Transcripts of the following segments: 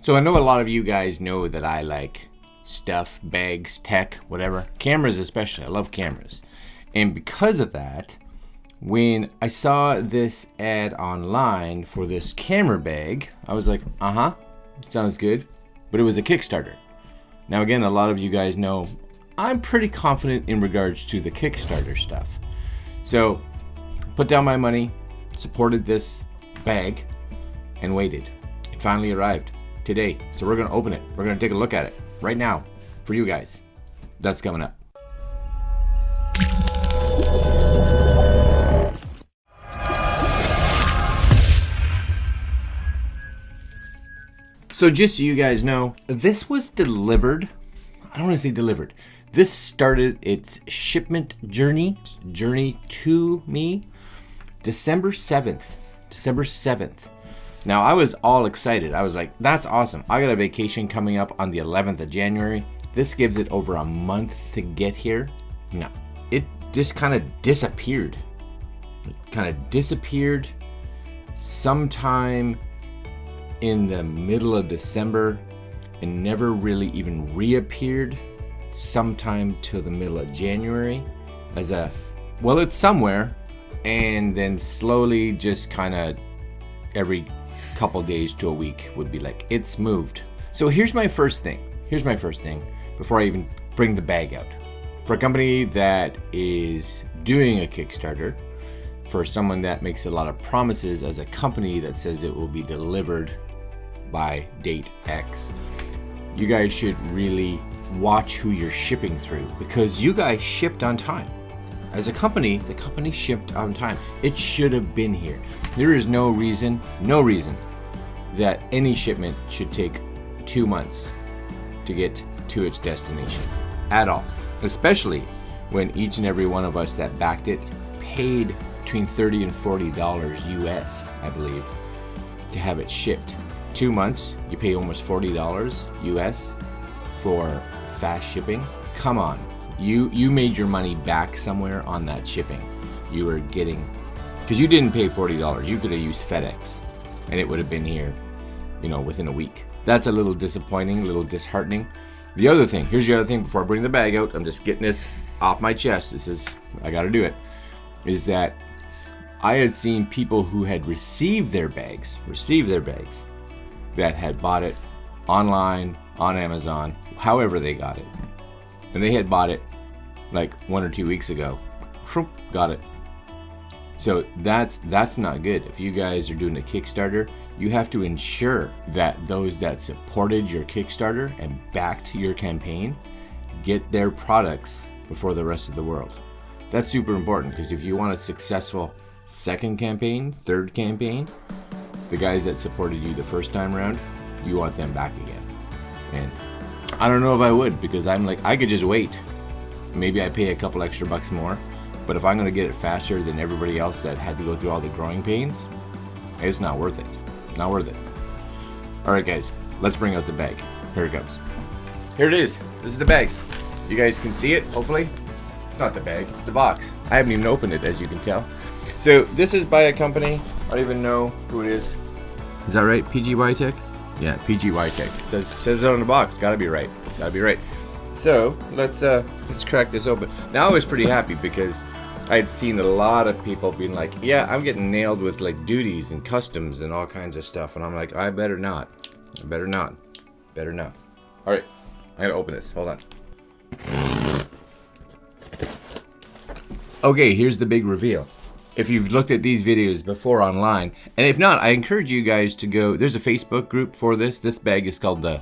So I know a lot of you guys know that I like stuff, bags, tech, whatever. Cameras especially. I love cameras. And because of that, when I saw this ad online for this camera bag, I was like, sounds good. But it was a Kickstarter. Now again, a lot of you guys know I'm pretty confident in regards to the Kickstarter stuff. So put down my money, supported this bag, and waited. It finally arrived today. So we're gonna open it. We're gonna take a look at it right now for you guys. That's coming up. So just so you guys know, this was delivered. I don't want to say delivered. This started its shipment journey to me December 7th. Now I was all excited. I was like, that's awesome. I got a vacation coming up on the 11th of January. This gives it over a month to get here. No, it just kind of disappeared. Sometime in the middle of December and never really even reappeared sometime till the middle of January as it's somewhere, and then slowly just kind of every couple days to a week would be like, it's moved. So here's my first thing before I even bring the bag out. For a company that is doing a Kickstarter, for someone that makes a lot of promises as a company that says it will be delivered by date X, you guys should really watch who you're shipping through, because you guys shipped on time. As a company, the company shipped on time. It should have been here. There is no reason that any shipment should take 2 months to get to its destination at all. Especially when each and every one of us that backed it paid between $30 and $40 US, I believe, to have it shipped. 2 months, you pay almost $40 US for fast shipping. Come on. You made your money back somewhere on that shipping. You were getting, because you didn't pay $40. You could have used FedEx and it would have been here, within a week. That's a little disappointing, a little disheartening. Here's the other thing before I bring the bag out. I'm just getting this off my chest. I got to do it. Is that I had seen people who had received their bags that had bought it online, on Amazon, however they got it. And they had bought it like 1 or 2 weeks ago. Got it. So that's not good. If you guys are doing a Kickstarter, you have to ensure that those that supported your Kickstarter and backed your campaign get their products before the rest of the world. That's super important, because if you want a successful second campaign, third campaign, the guys that supported you the first time around, you want them back again. And I don't know if I would, because I'm like, I could just wait. Maybe I pay a couple extra bucks more, but if I'm going to get it faster than everybody else that had to go through all the growing pains, it's not worth it. Not worth it. All right, guys, let's bring out the bag. Here it comes. Here it is. This is the bag. You guys can see it, hopefully. It's not the bag, it's the box. I haven't even opened it, as you can tell. So this is by a company. I don't even know who it is. Is that right? Pgytech? Yeah, Pgytech. Says it on the box. Gotta be right. So let's crack this open. Now I was pretty happy because I had seen a lot of people being like, yeah, I'm getting nailed with like duties and customs and all kinds of stuff, and I'm like, I better not. All right, I gotta open this. Hold on. Okay, here's the big reveal. If you've looked at these videos before online, and if not, I encourage you guys to go. There's a Facebook group for this. This bag is called the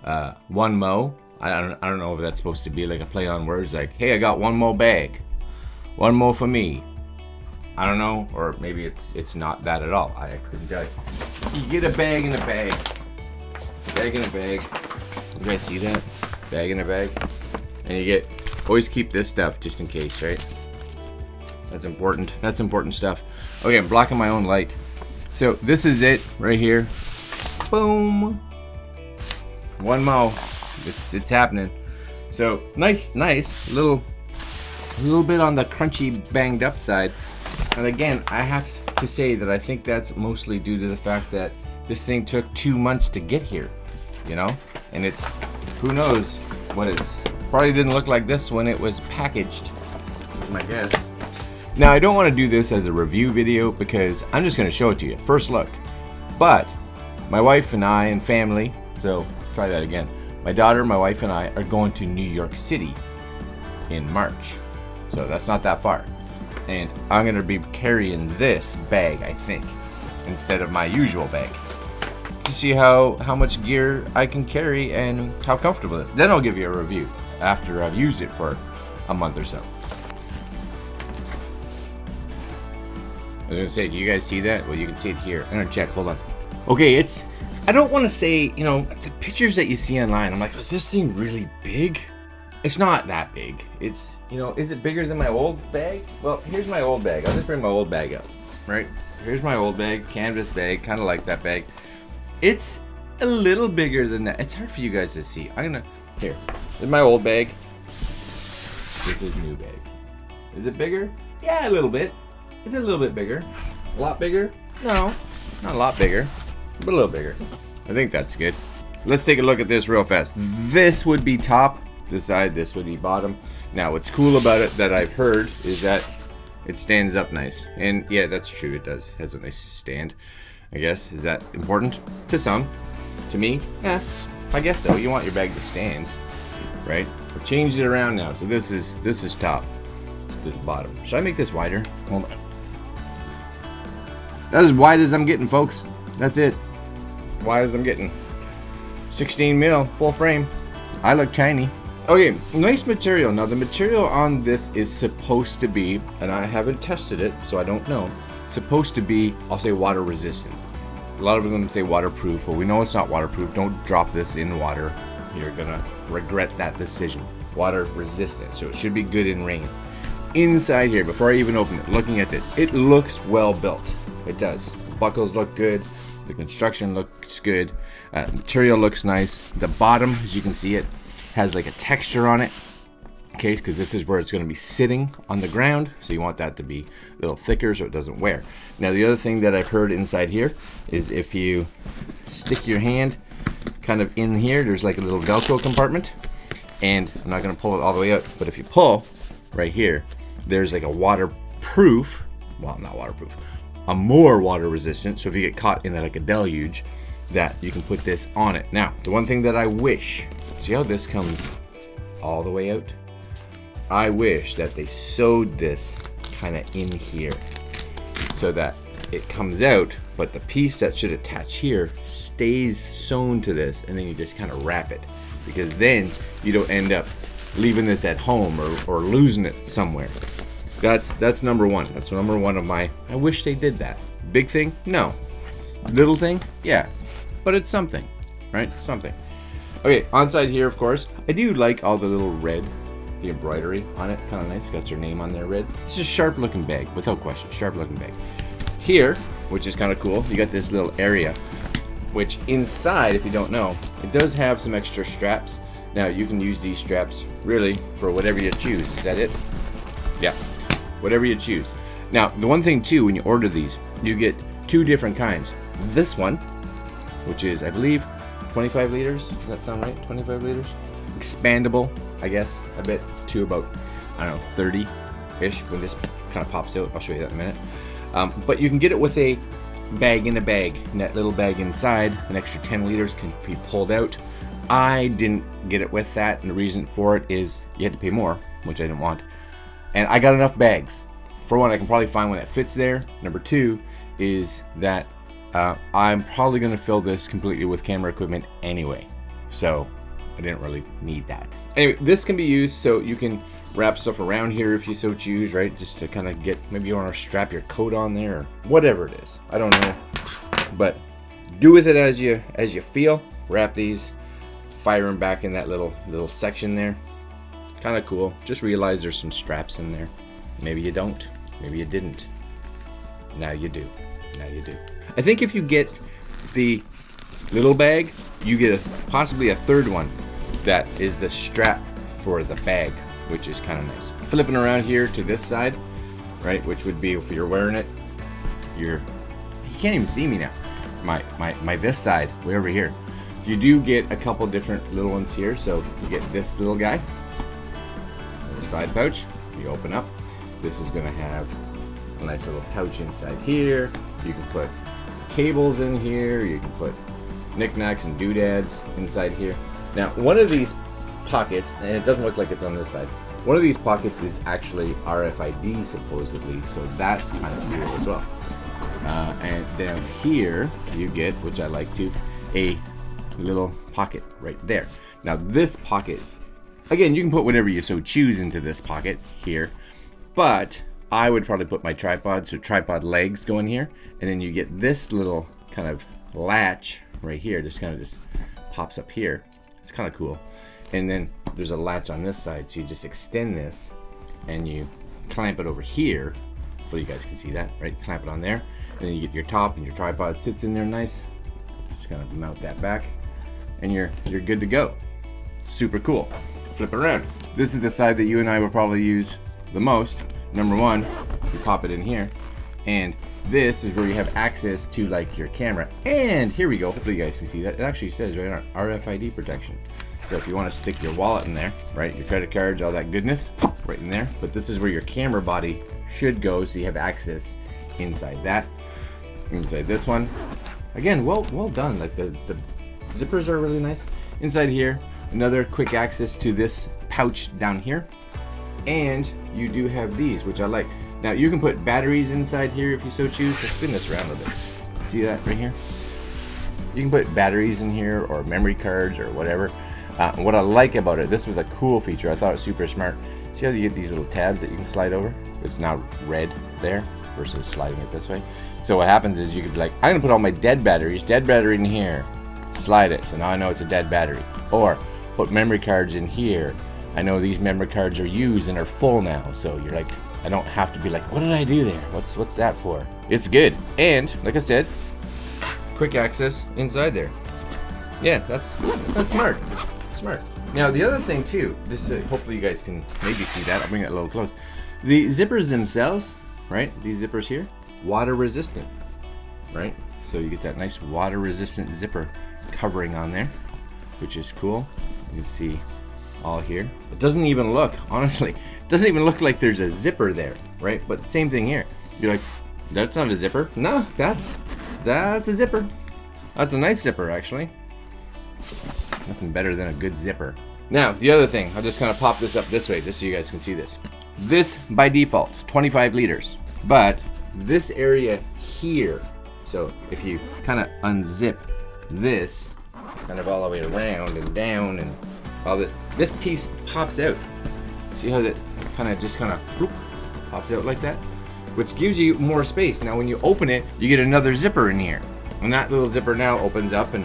Onemo. I don't know if that's supposed to be like a play on words, like, hey, I got one more bag, one more for me. I don't know, or maybe it's not that at all. I couldn't tell you. You get a bag in a bag. Bag in a bag. You guys see that? Bag in a bag. And you get, always keep this stuff just in case, right? That's important. That's important stuff. Okay, I'm blocking my own light. So this is it right here. Boom. One more. It's happening. So nice, little bit on the crunchy, banged up side. And again, I have to say that I think that's mostly due to the fact that this thing took 2 months to get here, you know? And it's, who knows what it's, probably didn't look like this when it was packaged, is my guess. Now, I don't want to do this as a review video because I'm just going to show it to you, first look. But my wife and I and family, so try that again. My daughter, my wife, and I are going to New York City in March. So that's not that far. And I'm going to be carrying this bag, I think, instead of my usual bag, to see how much gear I can carry and how comfortable it is. Then I'll give you a review after I've used it for a month or so. I was going to say, do you guys see that? Well, you can see it here. I'm going to check, hold on. Okay, it's, I don't want to say, you know, the pictures that you see online, I'm like, is this thing really big? It's not that big. It's, you know, is it bigger than my old bag? Well, here's my old bag. I'll just bring my old bag up, right? Here's my old bag, canvas bag, kind of like that bag. It's a little bigger than that. It's hard for you guys to see. I'm gonna, here, this is my old bag. This is new bag. Is it bigger? Yeah, a little bit. Is it a little bit bigger? A lot bigger? No, not a lot bigger, but a little bigger. I think that's good. Let's take a look at this real fast. This would be top, this side, this would be bottom. Now, what's cool about it that I've heard is that it stands up nice. And yeah, that's true, it does. It has a nice stand, I guess. Is that important? To some. To me, yeah, I guess so. You want your bag to stand, right? I've changed it around now. So this is top, this is bottom. Should I make this wider? Hold on. That's as wide as I'm getting, folks. That's it. Wide as I'm getting. 16 mil, full frame. I look tiny. Okay, nice material. Now the material on this is supposed to be, and I haven't tested it, so I don't know, supposed to be, I'll say water resistant. A lot of them say waterproof, but we know it's not waterproof. Don't drop this in water. You're gonna regret that decision. Water resistant, so it should be good in rain. Inside here, before I even open it, looking at this, it looks well built. It does. The buckles look good. The construction looks good. Material looks nice. The bottom, as you can see, it has like a texture on it. Okay, because this is where it's going to be sitting on the ground. So you want that to be a little thicker so it doesn't wear. Now the other thing that I've heard inside here is if you stick your hand kind of in here, there's like a little Velcro compartment. And I'm not going to pull it all the way out, but if you pull right here, there's like a waterproof, well, not waterproof, a more water resistant, so if you get caught in like a deluge, that you can put this on it. Now, the one thing that I wish, see how this comes all the way out? I wish that they sewed this kind of in here so that it comes out, but the piece that should attach here stays sewn to this, and then you just kind of wrap it, because then you don't end up leaving this at home or losing it somewhere. That's number one. That's number one of my, I wish they did that. Big thing? No. Little thing? Yeah. But it's something, right? Something. Okay, on side here, of course, I do like all the little red, the embroidery on it. Kind of nice. Got your name on there, red. It's a sharp looking bag, without question. Sharp looking bag. Here, which is kind of cool, you got this little area, which inside, if you don't know, it does have some extra straps. Now, you can use these straps really for whatever you choose. Is that it? Yeah. Whatever you choose. Now, the one thing too, when you order these, you get two different kinds. This one, which is, I believe, 25 liters. Does that sound right? 25 liters? Expandable, I guess, a bit to about, I don't know, 30-ish when this kind of pops out. I'll show you that in a minute. But you can get it with a bag in a bag. And that little bag inside, an extra 10 liters can be pulled out. I didn't get it with that, and the reason for it is you had to pay more, which I didn't want. And I got enough bags. For one, I can probably find one that fits there. Number two is that I'm probably going to fill this completely with camera equipment anyway. So I didn't really need that. Anyway, this can be used so you can wrap stuff around here if you so choose, right? Just to kind of get, maybe you want to strap your coat on there or whatever it is. I don't know. But do with it as you feel. Wrap these, fire them back in that little section there. Kind of cool. Just realize there's some straps in there. Maybe you don't. Maybe you didn't. Now you do. Now you do. I think if you get the little bag, you get possibly a third one that is the strap for the bag, which is kind of nice. Flipping around here to this side, right, which would be if you're wearing it, you can't even see me now. my this side, way over here. You do get a couple different little ones here. So you get this little guy, little side pouch. You open up. This is gonna have a nice little pouch inside here. You can put cables in here. You can put knickknacks and doodads inside here. Now, one of these pockets, and it doesn't look like it's on this side, one of these pockets is actually RFID supposedly, so that's kind of cool as well. And down here you get, which I like too, a little pocket right there. Now this pocket, again, you can put whatever you so choose into this pocket here, but I would probably put my tripod, so tripod legs go in here, and then you get this little kind of latch right here, just kind of just pops up here. It's kind of cool. And then there's a latch on this side, so you just extend this and you clamp it over here, so you guys can see that, right? Clamp it on there, and then you get your top, and your tripod sits in there nice. Just kind of mount that back, and you're good to go. Super cool. Flip it around. This is the side that you and I will probably use the most. Number one, you pop it in here, and this is where you have access to like your camera. And here we go. Hopefully you guys can see that. It actually says right on RFID protection. So if you want to stick your wallet in there, right, your credit cards, all that goodness, right in there. But this is where your camera body should go, so you have access inside that. Inside this one, again, well done. Like the zippers are really nice. Inside here, another quick access to this pouch down here, and you do have these, which I like. Now you can put batteries inside here if you so choose. Let's spin this around a bit. See that right here? You can put batteries in here or memory cards or whatever. What I like about it, this was a cool feature. I thought it was super smart. See how you get these little tabs that you can slide over? It's now red there versus sliding it this way. So what happens is you could be like, I'm gonna put all my dead battery in here, slide it, so now I know it's a dead battery. Or put memory cards in here. I know these memory cards are used and are full now, so you're like, I don't have to be like, what did I do there? What's that for? It's good. And like I said, quick access inside there. Yeah, that's smart. Smart. Now the other thing too, just hopefully you guys can maybe see that. I'll bring it a little close. The zippers themselves, right? These zippers here, water resistant, right? So you get that nice water resistant zipper covering on there, which is cool. You can see all here. It doesn't even look, honestly, it doesn't even look like there's a zipper there, right? But same thing here. You're like, that's not a zipper. No, that's a zipper. That's a nice zipper, actually. Nothing better than a good zipper. Now, the other thing, I'll just kind of pop this up this way just so you guys can see this. This, by default, 25 liters. But this area here, so if you kind of unzip this, kind of all the way around and down and all this, this piece pops out. See how that kind of pops out like that? Which gives you more space. Now when you open it, you get another zipper in here. And that little zipper now opens up, and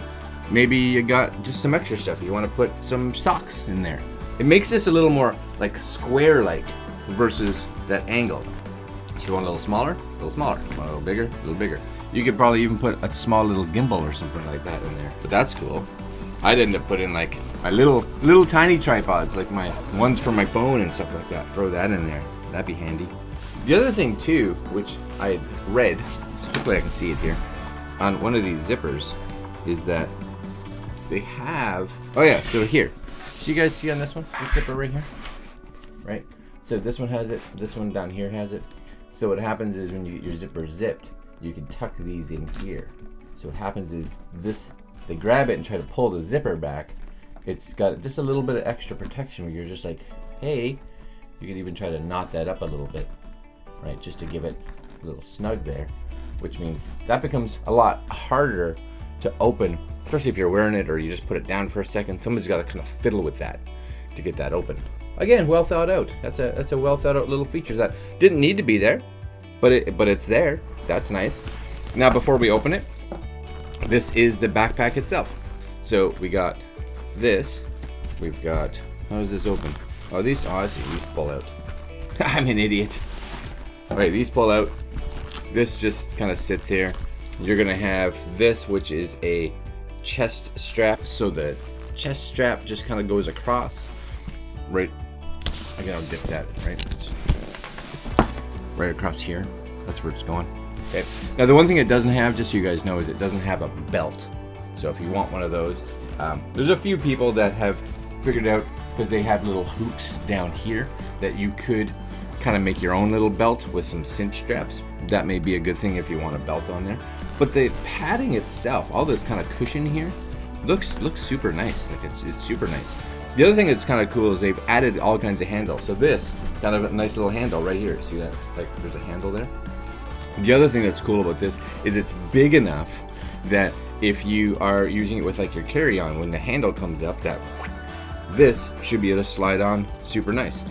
maybe you got just some extra stuff. You want to put some socks in there. It makes this a little more like square-like versus that angle. So you want a little smaller? A little smaller. You want a little bigger? A little bigger. You could probably even put a small little gimbal or something like that in there. But that's cool. I'd end up putting like my little tiny tripods, like my ones for my phone and stuff like that. Throw that in there. That'd be handy. The other thing too, which I had read, so hopefully I can see it here, on one of these zippers, is that they have, oh yeah, so here. So you guys see on this one, this zipper right here, right? So this one has it, this one down here has it. So what happens is when you get your zipper zipped, you can tuck these in here. So what happens is this, they grab it and try to pull the zipper back. It's got just a little bit of extra protection where you're just like, hey, you can even try to knot that up a little bit, right? Just to give it a little snug there, which means that becomes a lot harder to open, especially if you're wearing it or you just put it down for a second. Somebody's got to kind of fiddle with that to get that open. Again, well thought out. That's a well thought out little feature that didn't need to be there, but it's there. That's nice. Now before we open it, this is the backpack itself. So we got this. We've got, how does this open? Oh, I see, these pull out. I'm an idiot. Right, these pull out. This just kind of sits here. You're gonna have this, which is a chest strap. So the chest strap just kind of goes across. Right, I gotta dip that, right? Right across here. That's where it's going. Okay. Now the one thing it doesn't have, just so you guys know, is it doesn't have a belt. So if you want one of those, there's a few people that have figured out, because they have little hoops down here, that you could kind of make your own little belt with some cinch straps. That may be a good thing if you want a belt on there. But the padding itself, all this kind of cushion here, looks super nice. Like it's super nice. The other thing that's kind of cool is they've added all kinds of handles. So this kind of a nice little handle right here. See that? Like there's a handle there. The other thing that's cool about this is it's big enough that if you are using it with like your carry-on, when the handle comes up, that this should be able to slide on super nice.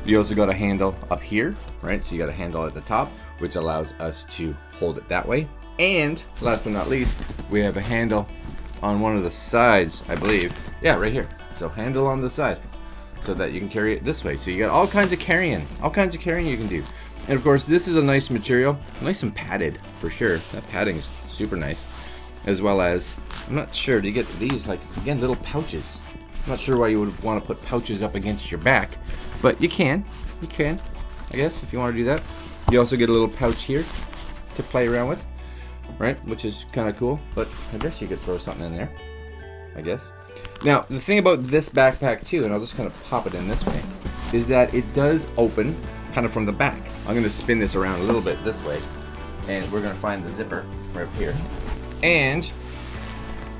You also got a handle up here, right? So you got a handle at the top, which allows us to hold it that way. And last but not least, we have a handle on one of the sides, I believe. Yeah, right here. So handle on the side so that you can carry it this way. So you got all kinds of carrying you can do. And of course, this is a nice material, nice and padded for sure. That padding is super nice. As well as, I'm not sure, do you get these, like, again, little pouches. I'm not sure why you would want to put pouches up against your back, but you can, I guess, if you want to do that. You also get a little pouch here to play around with, right, which is kind of cool, but I guess you could throw something in there, I guess. Now, the thing about this backpack too, and I'll just kind of pop it in this way, is that it does open kind of from the back. I'm going to spin this around a little bit this way, and we're going to find the zipper right up here. And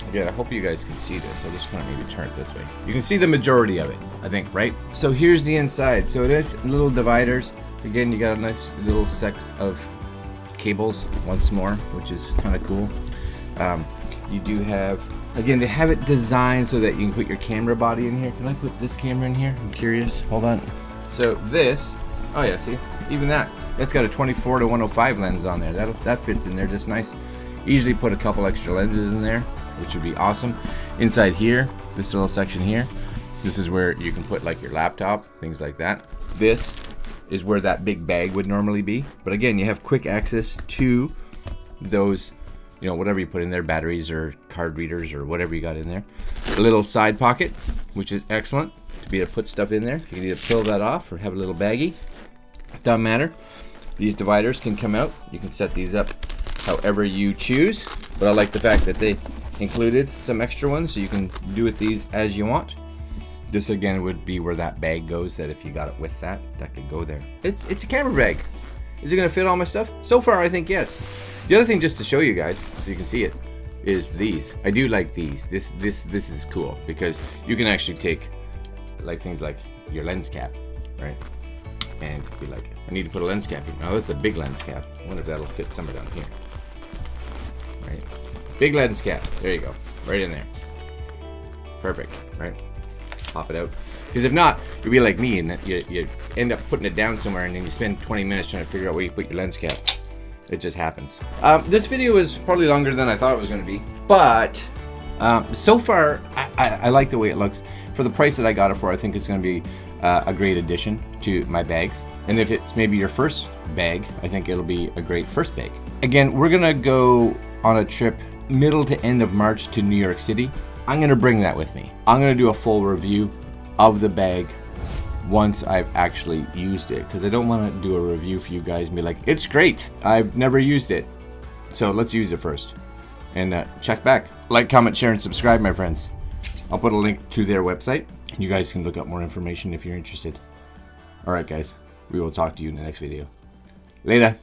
again, I hope you guys can see this. I'll just kind of maybe turn it this way. You can see the majority of it, I think, right? So here's the inside. So it is little dividers. Again, you got a nice little set of cables once more, which is kind of cool. You do have, again, they have it designed so that you can put your camera body in here. Can I put this camera in here? I'm curious. Hold on. So this, oh yeah, see, even that's got a 24 to 105 lens on there. That fits in there just nice. Easily put a couple extra lenses in there, which would be awesome. Inside here, this little section here, this is where you can put like your laptop, things like that. This is where that big bag would normally be. But again, you have quick access to those, you know, whatever you put in there, batteries or card readers or whatever you got in there. A little side pocket, which is excellent to be able to put stuff in there. You can either peel that off or have a little baggie. Doesn't matter. These dividers can come out. You can set these up however you choose, but I like the fact that they included some extra ones, so you can do with these as you want. This again would be where that bag goes, that if you got it with that could go there. It's a camera bag. Is it gonna fit all my stuff? So far, I think yes. The other thing, just to show you guys, so you can see it, is these. I do like these. This is cool because you can actually take like things like your lens cap, right? And be like, I need to put a lens cap in. Now this is a big lens cap. I wonder if that'll fit somewhere down here. Right? Big lens cap. There you go. Right in there. Perfect. Right? Pop it out. Because if not, you'll be like me and you end up putting it down somewhere and then you spend 20 minutes trying to figure out where you put your lens cap. It just happens. This video is probably longer than I thought it was going to be. But so far, I like the way it looks. For the price that I got it for, I think it's going to be a great addition to my bags. And if it's maybe your first bag, I think it'll be a great first bag. Again, we're gonna go on a trip middle to end of March to New York City. I'm gonna bring that with me. I'm gonna do a full review of the bag once I've actually used it, because I don't want to do a review for you guys and be like, it's great, I've never used it. So let's use it first and check back. Like, comment, share, and subscribe, my friends. I'll put a link to their website. You guys can look up more information if you're interested. Alright guys, we will talk to you in the next video. Later.